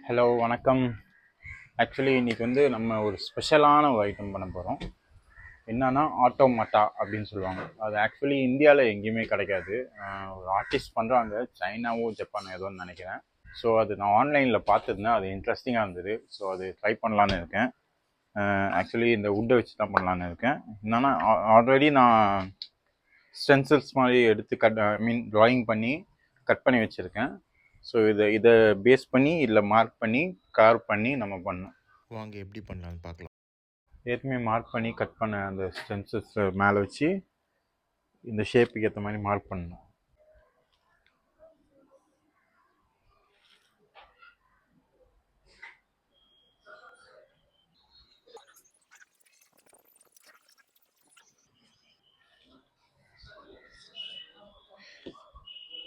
Hello வணக்கம். Actually இன்றைக்கி வந்து நம்ம ஒரு ஸ்பெஷலான ஒரு ஐட்டம் பண்ண போகிறோம். என்னன்னா ஆட்டோமாட்டா அப்படின்னு சொல்லுவாங்க. அது ஆக்சுவலி இந்தியாவில் எங்கேயுமே கிடைக்காது. ஒரு ஆர்டிஸ்ட் பண்ணுறாங்க, சைனாவோ ஜப்பானோ ஏதோன்னு நினைக்கிறேன். ஸோ அது நான் ஆன்லைனில் பார்த்துருந்தேன், அது இன்ட்ரெஸ்டிங்காக இருந்தது. ஸோ அது ட்ரை பண்ணலான்னு இருக்கேன். ஆக்சுவலி இந்த வுட்டை வச்சு தான் பண்ணலான்னு இருக்கேன். என்னென்னா ஆல்ரெடி நான் ஸ்டென்சில்ஸ் மாதிரி எடுத்து ட்ராயிங் பண்ணி கட் பண்ணி வச்சுருக்கேன். ஸோ இதை பேஸ் பண்ணி இதில் மார்க் பண்ணி கார்வ் பண்ணி நம்ம பண்ணோம். வாங்க எப்படி பண்ணலான்னு பார்க்கலாம். ஏற்கனவே மார்க் பண்ணி கட் பண்ண அந்த ஸ்டென்சில்ஸ் மேலே வச்சு இந்த ஷேப்புக்கு ஏற்ற மாதிரி மார்க் பண்ணணும்.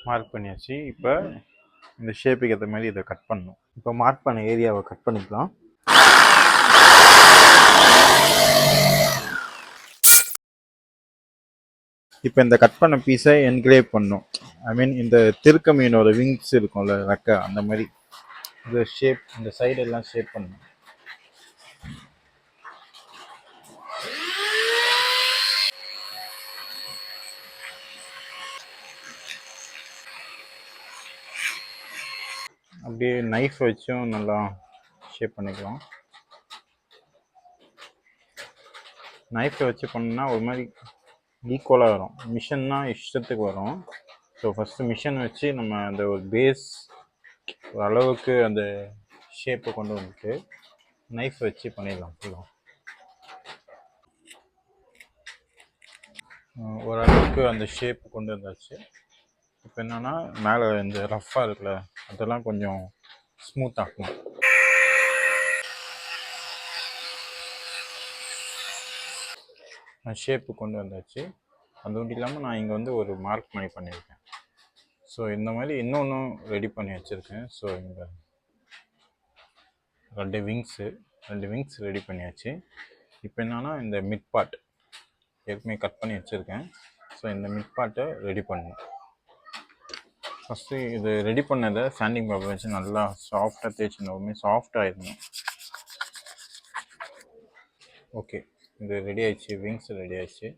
மார்க் பண்ணியாச்சு. இப்போ இந்த ஷேப்புக்கு ஏற்ற மாதிரி இதை கட் பண்ணணும். இப்போ மார்க் பண்ண ஏரியாவை கட் பண்ணிக்கலாம். இப்போ இந்த கட் பண்ண பீஸை என்கிரேவ் பண்ணும். ஐ மீன் இந்த திருக்க மீனோட விங்ஸ் இருக்கும்ல, ரெக்கை, அந்த மாதிரி இந்த ஷேப், இந்த சைடெல்லாம் ஷேப் பண்ணணும். அப்படியே நைஃப் வச்சும் நல்லா ஷேப் பண்ணிக்கலாம். நைஃபை வச்சு பண்ணோன்னா ஒரு மாதிரி ஈக்குவலாக வரும். மிஷின்னா இஷ்டத்துக்கு வரும். ஸோ ஃபஸ்ட்டு மிஷின் வச்சு நம்ம அந்த ஒரு பேஸ் ஓரளவுக்கு அந்த ஷேப்பை கொண்டு வந்துட்டு நைஃப் வச்சு பண்ணிடலாம் ஃபுல்லாக. ஓரளவுக்கு அந்த ஷேப் கொண்டு வந்தாச்சு. இப்போ என்னென்னா மேலே இந்த ரஃப்பாக இருக்குல்ல, அதெல்லாம் கொஞ்சம் ஸ்மூத் ஆகணும். ஷேப்பு கொண்டு வந்தாச்சு. அது மட்டும் இல்லாமல் நான் இங்கே வந்து ஒரு மார்க் பண்ணி பண்ணியிருக்கேன். ஸோ இந்த மாதிரி இன்னொன்றும் ரெடி பண்ணி வச்சுருக்கேன். ஸோ இங்கே ரெண்டு விங்ஸ் ரெடி பண்ணியாச்சு. இப்போ என்னென்னா இந்த மிட் பார்ட் ஏற்கனவே கட் பண்ணி வச்சுருக்கேன். ஸோ இந்த மிட் பார்ட்டை ரெடி பண்ணணும். ஃபஸ்ட்டு இது ரெடி பண்ணதை சாண்டிங் பேப்பர் வச்சு நல்லா சாஃப்டாக தேய்ச்சிருந்தோமே சாஃப்டாகிடணும். ஓகே, இது ரெடி ஆயிடுச்சு, விங்ஸ் ரெடி ஆயிடுச்சு.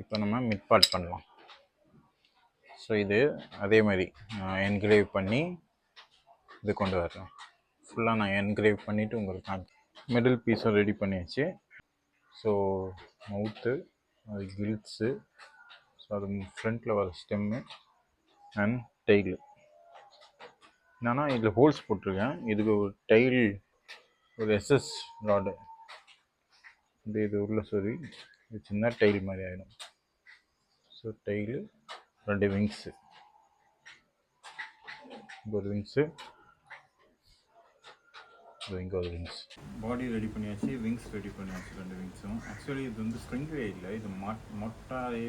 இப்போ நம்ம மிட் பார்ட் பண்ணலாம். ஸோ இது அதே மாதிரி என்கிரேவ் பண்ணி இது கொண்டு வரலாம். ஃபுல்லாக நான் என்கிரேவ் பண்ணிவிட்டு உங்களுக்கு மிடில் பீஸும் ரெடி பண்ணியாச்சு. ஸோ மவுத்து, அது கில்ஸு, ஸோ அது ஃப்ரண்ட்டில் வர ஸ்டெம்மு அண்ட் டெய்லு. என்னன்னா இதில் ஹோல்ஸ் போட்டிருக்கேன். இதுக்கு ஒரு டெய்ல், ஒரு எஸ்எஸ் ராடு இது உள்ள சொறி இது சின்ன டெய்ல் மாதிரி ஆகிடும். ஸோ டெய்லு, ரெண்டு விங்ஸு, இங்கே ஒரு விங்ஸு, இங்கே ஒரு விங்ஸ். பாடி ரெடி பண்ணியாச்சு, விங்ஸ் ரெடி பண்ணியாச்சு, ரெண்டு விங்ஸும். ஆக்சுவலி இது வந்து ஸ்ட்ரிங்வே இல்லை, இது மாட்டாரே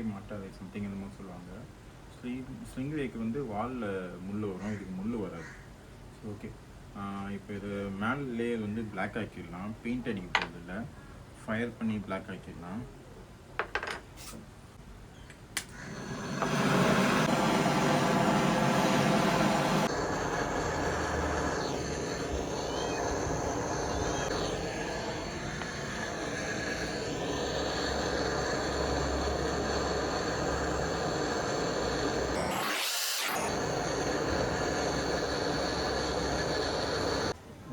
சம்திங் இந்த மாதிரி சொல்லுவாங்க. ஸ்ட்ரிங்வேக்கு வந்து வாலில் முள் வரும், இதுக்கு முள் வராது. ஸோ ஓகே, இப்போ இது மேல் லேயர் வந்து பிளாக் ஆக்கிடலாம். பெயிண்ட் அடிக்க போகிறது இல்லை, ஃபயர் பண்ணி பிளாக் ஆக்கிடலாம்.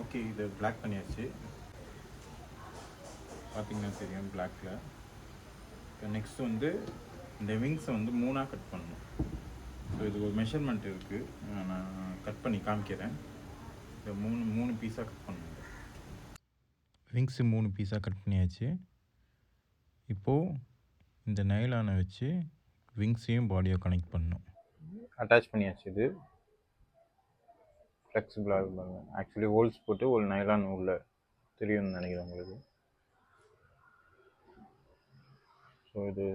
ஓகே, இது பிளாக் பண்ணியாச்சு, பார்த்திங்கன்னா தெரியும் பிளாக்கில். இப்போ நெக்ஸ்ட் வந்து இந்த விங்ஸை வந்து 3ஆக கட் பண்ணணும். ஸோ இது ஒரு மெஷர்மெண்ட் இருக்குது, நான் கட் பண்ணி காமிக்கிறேன். இந்த மூணு பீஸாக கட் பண்ணணும். விங்ஸு 3 பீஸாக கட் பண்ணியாச்சு. இப்போது இந்த நைலானை வச்சு விங்ஸையும் பாடியை கனெக்ட் பண்ணணும். அட்டாச் பண்ணியாச்சு. இது ஃப்ளெக்சிபிளாக இருக்கும். ஆக்சுவலி ஹோல்ஸ் போட்டு ஒரு நைலான் உள்ள தெரியும்னு நினைக்கிறேன் உங்களுக்கு. ஸோ இது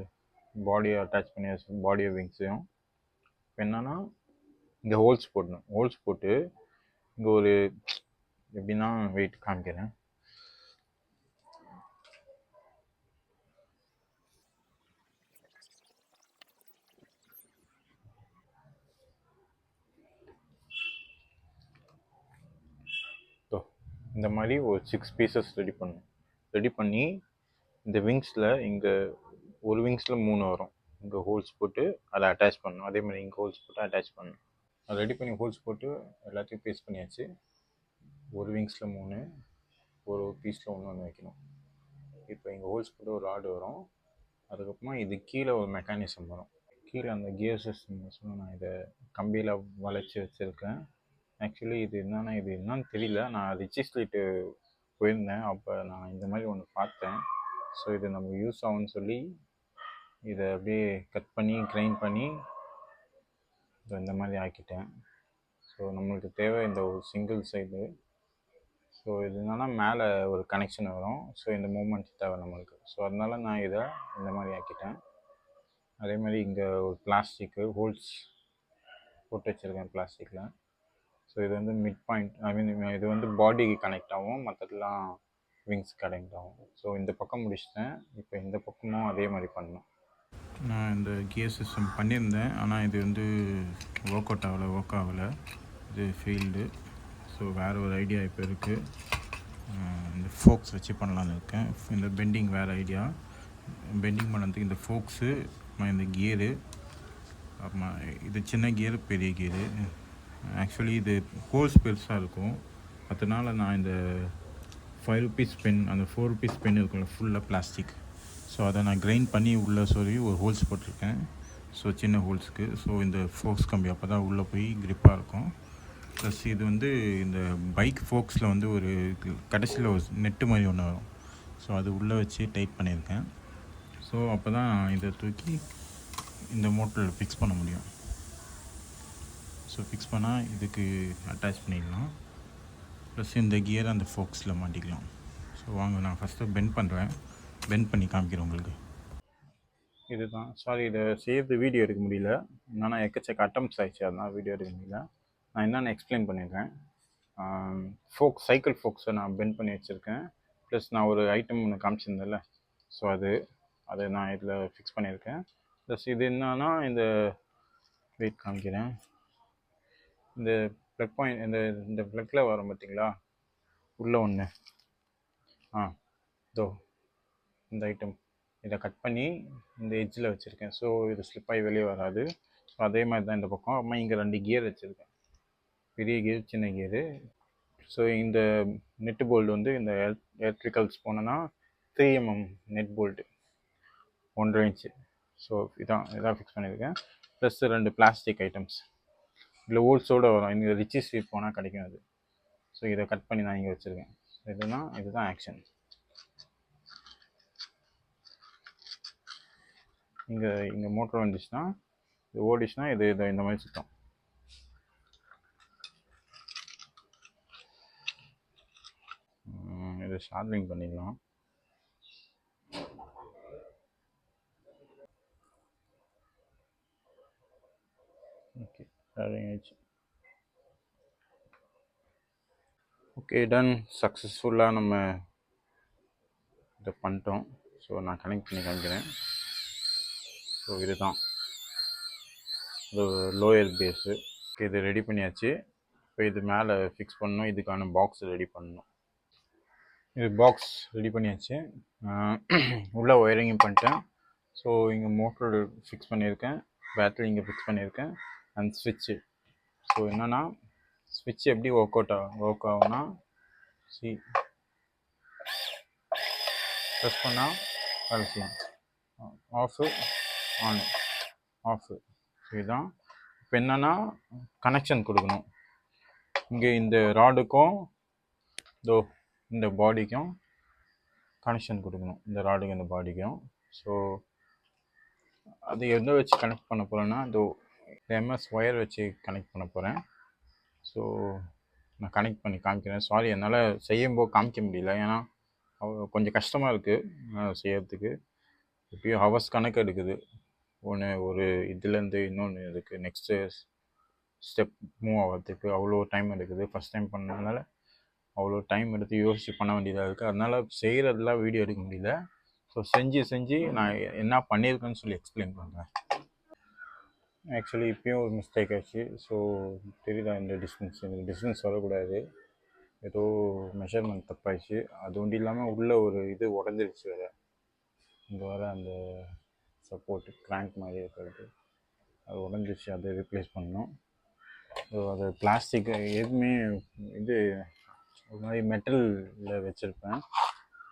பாடியை அட்டாச் பண்ணியாச்சு, பாடியை விங்ஸையும். இப்போ என்னன்னா இங்கே ஹோல்ஸ் போடணும். ஹோல்ஸ் போட்டு இங்கே ஒரு எப்படின்னா வெயிட் காமிக்கிறேன். இந்த மாதிரி ஒரு 6 பீசஸ் ரெடி பண்ணணும். ரெடி பண்ணி இந்த விங்ஸில் இங்கே ஒரு விங்ஸில் 3 வரும், இங்கே ஹோல்ஸ் போட்டு அதை அட்டாச் பண்ணணும். அதே மாதிரி இங்கே ஹோல்ஸ் போட்டு அட்டாச் பண்ணணும். அதை ரெடி பண்ணி ஹோல்ஸ் போட்டு எல்லாத்தையும் பேஸ்ட் பண்ணியாச்சு. ஒரு விங்ஸில் 3, ஒரு பீஸில் ஒன்று வைக்கணும். இப்போ இங்கே ஹோல்ஸ் போட்டு ஒரு ராடு வரும். அதுக்கப்புறமா இது கீழே ஒரு மெக்கானிசம் வரும். கீழே அந்த கியர் சிஸ்டம் நான் இதை கம்பியில் வளைச்சி வச்சுருக்கேன். ஆக்சுவலி இது என்னன்னு தெரியல. நான் ரிச்சி ஸ்ட்ரீட்டு போயிருந்தேன், அப்போ நான் இந்த மாதிரி ஒன்று பார்த்தேன். ஸோ இது நமக்கு யூஸ் ஆகும்னு சொல்லி இதை அப்படியே கட் பண்ணி கிரைண்ட் பண்ணி இந்த மாதிரி ஆக்கிட்டேன். ஸோ நம்மளுக்கு தேவை இந்த ஒரு சிங்கிள் சைடு. ஸோ இது என்னன்னா மேலே ஒரு கனெக்ஷன் வரும். ஸோ இந்த மூமெண்ட் தேவை நம்மளுக்கு. ஸோ அதனால நான் இதை இந்த மாதிரி ஆக்கிட்டேன். அதே மாதிரி இங்கே ஒரு பிளாஸ்டிக்கு ஹோல்ஸ் போட்டு வச்சுருக்கேன் பிளாஸ்டிக்கில். ஸோ இது வந்து மிட் பாயிண்ட், இது வந்து பாடிக்கு கனெக்ட் ஆகும், மற்றதெல்லாம் விங்ஸ் கனெக்ட் ஆகும். ஸோ இந்த பக்கம் முடிச்சிட்டேன். இப்போ இந்த பக்கமும் அதே மாதிரி பண்ணணும். நான் இந்த கியர் சிஸ்டம் பண்ணியிருந்தேன், ஆனால் இது வந்து ஒர்க் ஆகலை, இது ஃபெயில்டு. ஸோ வேறு ஒரு ஐடியா இப்போ இருக்குது. இந்த ஃபோக்ஸ் வச்சு பண்ணலான்னு இருக்கேன். இந்த பெண்டிங் வேறு ஐடியா. பெண்டிங் பண்ணுறதுக்கு இந்த ஃபோக்ஸு, இந்த கியரு, அப்புறமா இது சின்ன கியரு, பெரிய கியரு. ஆக்சுவலி இது ஹோல்ஸ் பெருசாக இருக்கும், அதனால் நான் இந்த 5 rupees பென், அந்த 4 rupees பென் இருக்கும்ல, ஃபுல்லாக பிளாஸ்டிக். ஸோ அதை நான் கிரைண்ட் பண்ணி உள்ளே சொருவி ஒரு ஹோல்ஸ் போட்டிருக்கேன். ஸோ சின்ன ஹோல்ஸுக்கு. ஸோ இந்த ஃபோக்ஸ் கம்பி அப்போ தான் உள்ளே போய் க்ரிப்பாக இருக்கும். ப்ளஸ் இது வந்து இந்த பைக் ஃபோக்ஸில் வந்து ஒரு கடைசியில் ஒரு நெட்டு மாதிரி ஒன்று வரும். ஸோ அது உள்ளே வச்சு டைட் பண்ணியிருக்கேன். ஸோ அப்போ தான் இதை தூக்கி இந்த மோட்டரில் ஃபிக்ஸ் பண்ண முடியும். ஸோ ஃபிக்ஸ் பண்ணால் இதுக்கு அட்டாச் பண்ணிக்கலாம். ப்ளஸ் இந்த கியரை அந்த ஃபோக்ஸில் மாட்டிக்கலாம். ஸோ வாங்க நான் ஃபஸ்ட்டு பெண்ட் பண்ணுறேன், பெண்ட் பண்ணி காமிக்கிறேன் உங்களுக்கு. இதுதான், சாரி இதை செய்யறது வீடியோ எடுக்க முடியல, என்னன்னா எக்கச்சக்க அட்டம்ப்ட்ஸ் ஆயிடுச்சு, அதனால் வீடியோ எடுக்க முடியல. நான் என்னென்னு எக்ஸ்பிளைன் பண்ணியிருக்கேன். சைக்கிள் ஃபோக்ஸை நான் பெண்ட் பண்ணி வச்சுருக்கேன். ப்ளஸ் நான் ஒரு ஐட்டம் ஒன்று காமிச்சிருந்தேன்ல, ஸோ அதை நான் இதில் ஃபிக்ஸ் பண்ணியிருக்கேன். ப்ளஸ் இது என்னன்னா இந்த வெயிட் காமிக்கிறேன். இந்த ப்ளக் பாயிண்ட், இந்த ப்ளக்கில் வரும் பார்த்தீங்களா, உள்ளே ஒன்று, இதோ இந்த ஐட்டம், இதை கட் பண்ணி இந்த எட்ஜில் வச்சுருக்கேன். ஸோ இது ஸ்லிப்பாகி வெளியே வராது. ஸோ அதே மாதிரி தான் இந்த பக்கம். அம்மா இங்கே 2 கியர் வச்சுருக்கேன், பெரிய கியர், சின்ன கியரு. ஸோ இந்த நெட்டு போல்டு வந்து இந்த எலக்ட்ரிக்கல்ஸ் போனோன்னா 3 mm nut bolt 1.5 inch. So இதான் ஃபிக்ஸ் பண்ணியிருக்கேன். ப்ளஸ் 2 பிளாஸ்டிக் ஐட்டம்ஸ் இதில் ஹோல்ஸோடு வரும். இங்கே ரிச்சி ஸ்ட்ரீட் போனால் கிடைக்கும் அது. ஸோ இதை கட் பண்ணி நான் இங்கே வச்சுருக்கேன். இதுதான் ஆக்ஷன். இங்கே மோட்டர் வந்துச்சுன்னா, இது ஓடிச்சுன்னா இது இந்த மாதிரி சுத்தம். இதை ஷார்ட்ரிங் பண்ணிடலாம். ஓகே, ஷார்ட்ரிங் ஆயிடுச்சு. Okay, done. சக்ஸஸ்ஃபுல்லாக நம்ம இதை பண்ணிட்டோம். ஸோ நான் கனெக்ட் பண்ணி காமிக்கிறேன். ஸோ இதுதான் இது லோயர் பேஸு. இது ரெடி பண்ணியாச்சு. இப்போ இது மேலே ஃபிக்ஸ் பண்ணணும். இதுக்கான பாக்ஸ் ரெடி பண்ணணும். இது பாக்ஸ் ரெடி பண்ணியாச்சு. உள்ளே ஒயரிங்கும் பண்ணிட்டேன். ஸோ இங்கே மோட்டர் ஃபிக்ஸ் பண்ணியிருக்கேன், பேட்டரி இங்கே ஃபிக்ஸ் பண்ணியிருக்கேன், அண்ட் ஸ்விட்ச்சு. ஸோ என்னென்னா ஸ்விட்ச் எப்படி ஒர்க் ஆகும்னா, ப்ரெஸ் பண்ணால் வேலை செய்யும். Off, on, off. இதுதான். இப்போ என்னென்னா கனெக்ஷன் கொடுக்கணும். இங்கே இந்த ராடுக்கும் இந்த பாடிக்கும் கனெக்ஷன் கொடுக்கணும், இந்த ராடுக்கும் இந்த பாடிக்கும். ஸோ அது எதை வச்சு கனெக்ட் பண்ண போகிறேன்னா, இந்த எம்எஸ் ஒயர் வச்சு கனெக்ட் பண்ண போகிறேன். ஸோ நான் கனெக்ட் பண்ணி காமிக்கிறேன். சாரி, என்னால் செய்யும்போது காமிக்க முடியல, ஏன்னா கொஞ்சம் கஷ்டமாக இருக்குது செய்யறதுக்கு. இப்போயும் ஹவர்ஸ் கணக்கு எடுக்குது. ஒரு இதுலேருந்து இன்னொன்று இருக்குது, நெக்ஸ்ட்டு ஸ்டெப் மூவ் ஆகிறதுக்கு அவ்வளோ டைம் எடுக்குது. ஃபஸ்ட் டைம் பண்ணதுனால அவ்வளோ டைம் எடுத்து யோசித்து பண்ண வேண்டியதாக இருக்குது. அதனால் செய்கிறதெல்லாம் வீடியோ எடுக்க முடியல. ஸோ செஞ்சு நான் என்ன பண்ணியிருக்கேன்னு சொல்லி எக்ஸ்பிளைன் பண்ணுறேன். ஆக்சுவலி இப்போயும் ஒரு மிஸ்டேக் ஆச்சு. ஸோ தெரியுதா, இந்த டிஸ்டன்ஸ் வரக்கூடாது. ஏதோ மெஷர்மெண்ட் தப்பாயிடுச்சு. அது ஒன்றும் இல்லாமல் உள்ளே ஒரு இது உடஞ்சிருச்சு வேறு. இங்கே வர அந்த சப்போர்ட் கிராங்க் மாதிரி இருக்கிறது அது உடஞ்சிருச்சு. அதை ரீப்ளேஸ் பண்ணணும். ஸோ அது பிளாஸ்டிக் எதுவுமே இது ஒரு மாதிரி மெட்டலில் வச்சுருப்பேன்.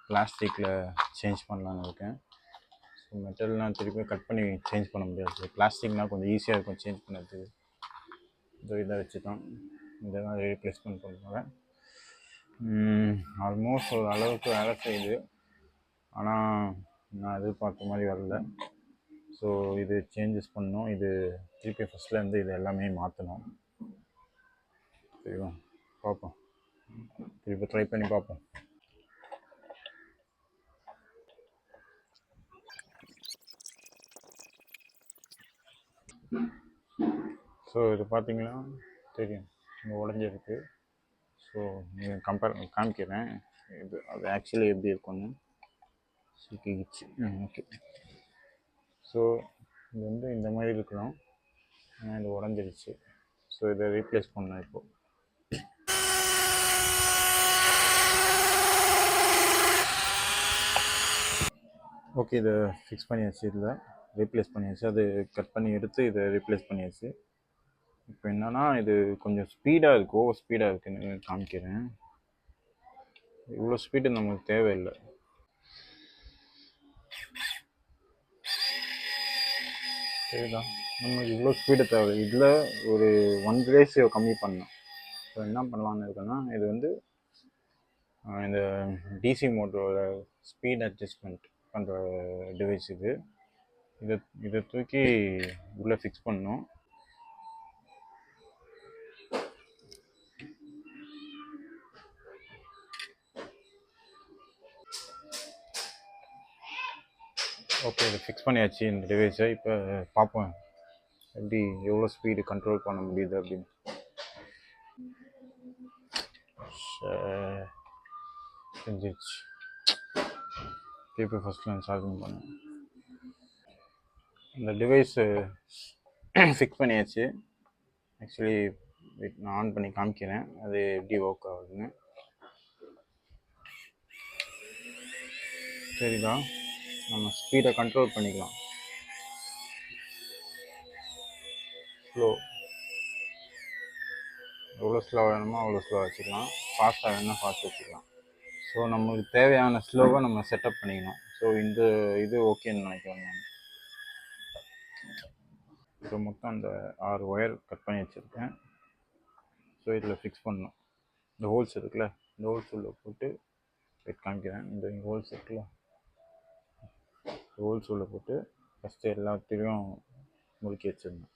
பிளாஸ்டிக்கில் சேஞ்ச் பண்ணலான்னு இருக்கேன். ஸோ மெட்டல்னால் திருப்பி கட் பண்ணி சேஞ்ச் பண்ண முடியாது. பிளாஸ்டிக்னால் கொஞ்சம் ஈஸியாக இருக்கும் சேஞ்ச் பண்ணுறது. இதை வச்சு தான் இதெல்லாம் ரீப்ளேஸ்மெண்ட் பண்ணுவேன். ஆல்மோஸ்ட் ஒரு அளவுக்கு வேலை செய்யுது. ஆனால் நான் எதிர்பார்த்த மாதிரி வரல. ஸோ இது சேஞ்சஸ் பண்ணணும். இது திருப்பி ஃபஸ்ட்லேருந்து இது எல்லாமே மாற்றணும். சரிவா, பார்ப்போம். திருப்பி ட்ரை பண்ணி பார்ப்போம். ஸோ இது பார்த்தீங்கன்னா தெரியும், இங்கே உடஞ்சிருக்கு. ஸோ நீங்கள் காமிக்கிறேன். இது அது ஆக்சுவலி எப்படி இருக்கும்னு. சிக்கிச்சு. ஓகே. ஸோ இது வந்து இந்த மாதிரி இருக்கலாம். ஆனால் இது உடஞ்சிருச்சு. ஸோ இதை ரீப்ளேஸ் பண்ணேன் இப்போது. ஓகே, இதை ஃபிக்ஸ் பண்ணியாச்சு. இதில் ரீப்ளேஸ் பண்ணியாச்சு. அது கட் பண்ணி எடுத்து இதை ரீப்ளேஸ் பண்ணியாச்சு. இப்போ என்னென்னா இது கொஞ்சம் ஸ்பீடாக இருக்குது, ஓவர் ஸ்பீடாக இருக்குன்னு காமிக்கிறேன். இவ்வளோ ஸ்பீடு நமக்கு தேவையில்லை. சரிதா, நமக்கு இவ்வளோ ஸ்பீடு தேவை. இதில் ஒரு 1 ரேஷியோ கம்மி பண்ணணும். ஸோ என்ன பண்ணலான்னு இருக்குன்னா, இது வந்து இந்த டிசி மோட்டரோட ஸ்பீட் அட்ஜஸ்ட்மெண்ட் பண்ணுற டிவைஸ் இது. இதை தூக்கி உள்ளே ஃபிக்ஸ் பண்ணணும். ஓகே, இதை ஃபிக்ஸ் பண்ணியாச்சு இந்த டிவைஸை. இப்போ பார்ப்போம் எப்படி எவ்வளோ ஸ்பீடு கண்ட்ரோல் பண்ண முடியுது அப்படின்னு. செஞ்சிருச்சு. திருப்பி ஃபஸ்ட்டில் சார்ஜிங் பண்ணேன். இந்த டிவைஸு ஃபிக்ஸ் பண்ணியாச்சு. ஆக்சுவலி நான் ஆன் பண்ணி காமிக்கிறேன் அது எப்படி ஒர்க் ஆகுதுன்னு. சரிதா, நம்ம ஸ்பீடை கண்ட்ரோல் பண்ணிக்கலாம். ஸ்லோ எவ்வளோ ஸ்லோவாக வேணுமோ அவ்வளோ ஸ்லோவாக வச்சுக்கலாம். ஃபாஸ்ட்டாக வேணும்னா ஃபாஸ்ட் வச்சுக்கலாம். ஸோ நம்மளுக்கு தேவையான ஸ்லோவை நம்ம செட்டப் பண்ணிக்கணும். ஸோ இந்த இது ஓகேன்னு நினைக்கிறேன் நான். ஸோ மொத்தம் அந்த 6 ஒயர் கட் பண்ணி வச்சுருக்கேன். ஸோ இதில் ஃபிக்ஸ் பண்ணணும். இந்த ஹோல்ஸ் இருக்குல்ல, இந்த ஹோல்ஸ் உள்ள போட்டு வெயிட் காமிக்கிறேன். இந்த ஹோல்ஸ் இருக்குல்ல, ஹோல்ஸ் உள்ள போட்டு ஃபஸ்ட்டு எல்லாத்தையும் முறுக்கி வச்சிடணும்.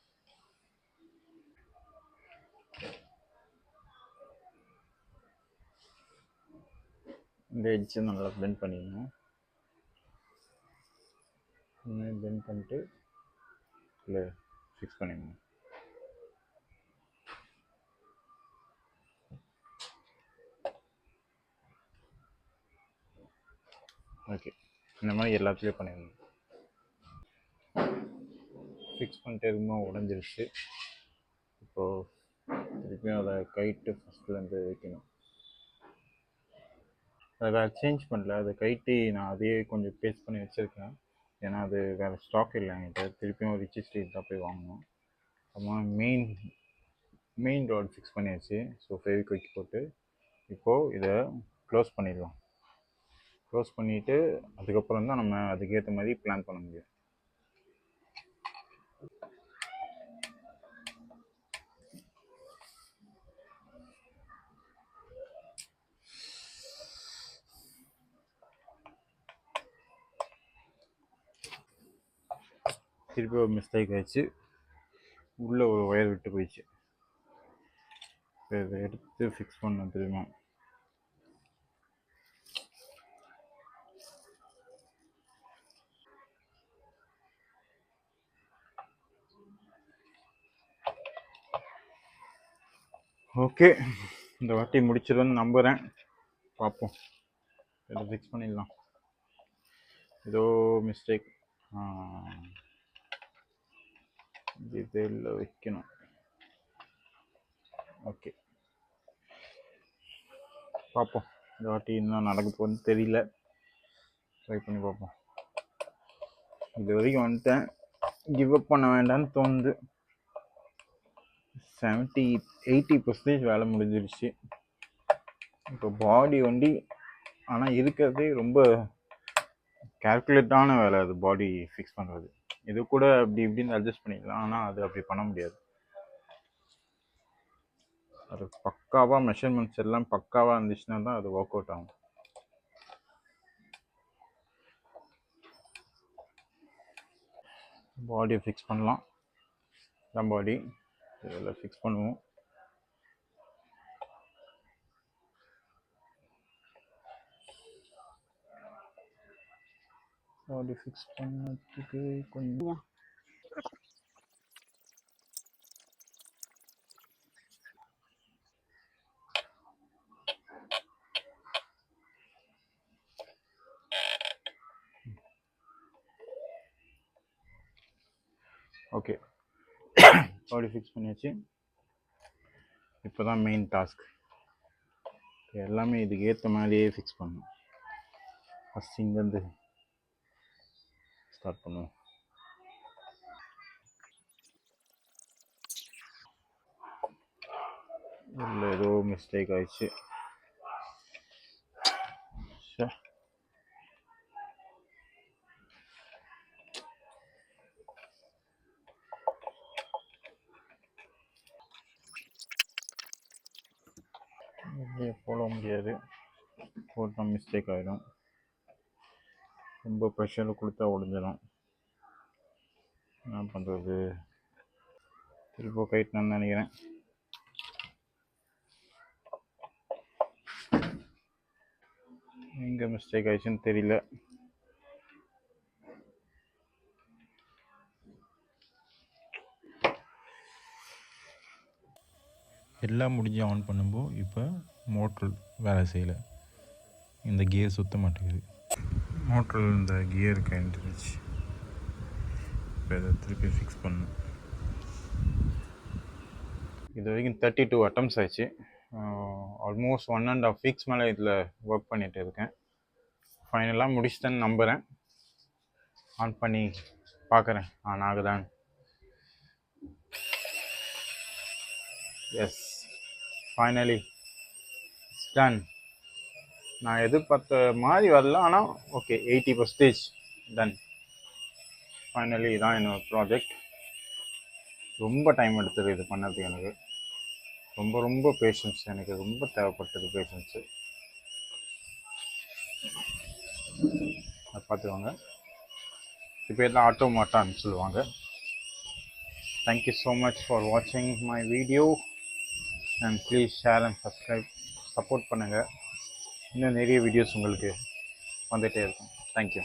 இந்த எட்ஜை நல்லா பெண்ட் பண்ணிடணும். பெண்ட் பண்ணிட்டு இல்லை ஃபிக்ஸ் பண்ணிடணும். ஓகே, இந்த மாதிரி எல்லாத்துலேயும் பண்ணிடணும். ஃபிக்ஸ் பண்ணிட்டு எதுவுமே உடஞ்சிருச்சு. இப்போது திருப்பியும் அதை கைட்டு ஃபஸ்ட்லேருந்து வைக்கணும். அதை வேறு சேஞ்ச் பண்ணல, அதை கைட்டி நான் அதையே கொஞ்சம் பேஸ்ட் பண்ணி வச்சுருக்கேன். ஏன்னா அது வேறு ஸ்டாக் இல்லை என்கிட்ட. திருப்பியும் ரிச்சி ஸ்ட்ரீட் தான் போய் வாங்கணும். அப்புறமா மெயின் ரோட் ஃபிக்ஸ் பண்ணியாச்சு. ஸோ ஃபெவிக்விக் போட்டு இப்போது இதை க்ளோஸ் பண்ணிடலாம். க்ளோஸ் பண்ணிவிட்டு அதுக்கப்புறம் தான் நம்ம அதுக்கேற்ற மாதிரி பிளான் பண்ண முடியும். திருப்பி ஒரு மிஸ்டேக் ஆயிடுச்சு, உள்ளே ஒரு ஒயர் விட்டு போயிடுச்சு. இதை எடுத்து ஃபிக்ஸ் பண்ண தெரியுமா? ஓகே, இந்த வாட்டி முடிச்சிடும்னு நம்புகிறேன். பார்ப்போம். இதை ஃபிக்ஸ் பண்ணிடலாம். ஏதோ மிஸ்டேக் இதில் வைக்கணும். ஓகே, பார்ப்போம் இந்த வாட்டி என்ன நடக்க போகுதுன்னு தெரியல. ட்ரை பண்ணி பார்ப்போம். இது வரைக்கும் வந்துட்டேன், கிவ் அப் பண்ண வேண்டாம்னு தோணுது. 70-80% வேலை முடிஞ்சிருச்சு. இப்போ பாடி வண்டி ஆனால் இருக்கிறதே ரொம்ப கேல்குலேட்டான வேலை அது. பாடி ஃபிக்ஸ் பண்ணுறது இது கூட அப்படி இப்படின்னு அட்ஜஸ்ட் பண்ணிக்கலாம், ஆனால் அது அப்படி பண்ண முடியாது. அது பக்காவாக மெஷர்மெண்ட்ஸ் எல்லாம் பக்காவாக இருந்துச்சுன்னா தான் அது ஒர்க் அவுட் ஆகும். பாடியை ஃபிக்ஸ் பண்ணலாம். தான் பாடி இதில் ஃபிக்ஸ் பண்ணுவோம். பாடி ஃபிக்ஸ் பண்ணதுக்கு கொஞ்சம் ஓகே. பாடி ஃபிக்ஸ் பண்ணியாச்சு. இப்போ தான் மெயின் டாஸ்க். எல்லாமே இதுக்கு ஏற்ற மாதிரியே ஃபிக்ஸ் பண்ணணும். ஃபஸ்ட் இங்கேருந்து ஸ்டார்ட் பண்ணுவோம். இல்லை ஏதோ மிஸ்டேக் ஆயிடுச்சு. வெளியே போட முடியாது, போட்டால் மிஸ்டேக் ஆகிடும். ரொம்ப ப்ரெஷர் கொடுத்தா உடஞ்சிடும். என்ன பண்ணுறது, திரும்ப கைட்டணும்னு நினைக்கிறேன். எங்கே மிஸ்டேக் ஆயிடுச்சுன்னு தெரியல. எல்லாம் முடிஞ்சு ஆன் பண்ணும்போது இப்போ மோட்ரு வேலை செய்யலை, இந்த கியர் சுற்ற மாட்டேங்குது. மோட்டரில் இந்த கியர் கழிஞ்சிருச்சு. இப்போ இதை திருப்பி ஃபிக்ஸ் பண்ணணும். இது வரைக்கும் 32 அட்டம்ஸ் ஆயிடுச்சு. ஆல்மோஸ்ட் 1.5 வீக்ஸ் மேலே இதில் ஒர்க் பண்ணிகிட்டு இருக்கேன். ஃபைனலாக முடிச்சிட்டேன்னு நம்புகிறேன். ஆன் பண்ணி பார்க்குறேன் ஆன் ஆகுதான்னு. Yes, finally it's done. நான் எதிர்பார்த்த மாதிரி வரல, ஆனால் ஓகே 80% டன். ஃபைனலி இதான் என்னோடய ப்ராஜெக்ட். ரொம்ப டைம் எடுத்தது இது பண்ணதுக்கு. எனக்கு ரொம்ப ரொம்ப பேஷன்ஸ், எனக்கு ரொம்ப தேவைப்பட்டது பேஷன்ஸு. அதை பார்த்துக்கோங்க. இப்போ எல்லாம் ஆட்டோமாட்டான்னு சொல்லுவாங்க. தேங்க்யூ ஸோ மச் ஃபார் வாட்சிங் my video and please share and subscribe. Support பண்ணுங்கள். இன்னும் நிறைய வீடியோஸ் உங்களுக்கு வந்துகிட்டே இருக்கும். தேங்க்யூ.